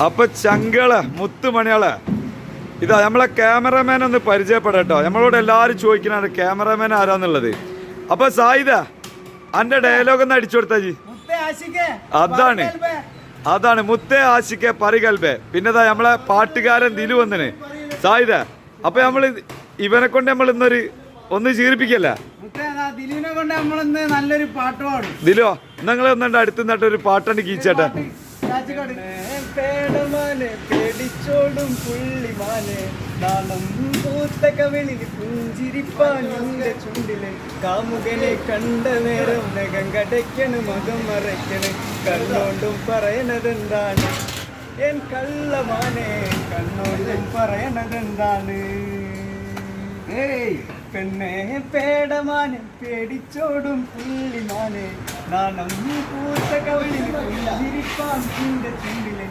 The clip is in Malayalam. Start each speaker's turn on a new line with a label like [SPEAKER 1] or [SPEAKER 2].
[SPEAKER 1] അപ്പൊ ചങ്കള് മുത്തുമണികള് ഇതാ നമ്മളെ ക്യാമറമാൻ ഒന്ന് പരിചയപ്പെടട്ടോ. നമ്മളോട് എല്ലാരും ചോദിക്കണാണ് ക്യാമറമാൻ ആരാന്നുള്ളത്. അപ്പൊ സായിദ അന്റെ ഡയലോഗ് ഒന്ന് അടിച്ചു കൊടുത്താ ജി. അതാണ് മുത്തേ ആശിക്കെ പരികൽബേ. പിന്നെതാ നമ്മളെ പാട്ടുകാരൻ ദിലു വന്നിന് സായിദ. അപ്പൊ നമ്മള് ഇവനെ കൊണ്ട് നമ്മൾ ഇന്നൊരു ഒന്ന് ചീർപ്പിക്കല്ല
[SPEAKER 2] ദിലുവിനെ കൊണ്ട് നമ്മളിന്ന് നല്ലൊരു പാട്ട് പാടും.
[SPEAKER 1] ദിലോ നിങ്ങൾ ഒന്നുണ്ട് അടുത്ത് നിന്നിട്ടൊരു പാട്ടാണ് കീച്ചേട്ടാ.
[SPEAKER 2] പേടിച്ചോടും പുള്ളിമാനെ നാണം പൂത്ത കവിളിൽ പുഞ്ചിരിപ്പാനിന്റെ ചുണ്ടില് കാമുകനെ കണ്ട നേരം നഖം കടയ്ക്കണ് മകം മറയ്ക്കണ് കണ്ണോണ്ടും പറയണതെന്താണ് എൻ കള്ളമാനെ കണ്ണോണ്ടും പറയണതെന്താണ് പെണ്ണെ പേടമാനെ പേടിച്ചോടും പുള്ളിമാനെ നാണം പൂത്ത കവിളിൽ പുഞ്ചിരിപ്പാൻ ചുണ്ടില്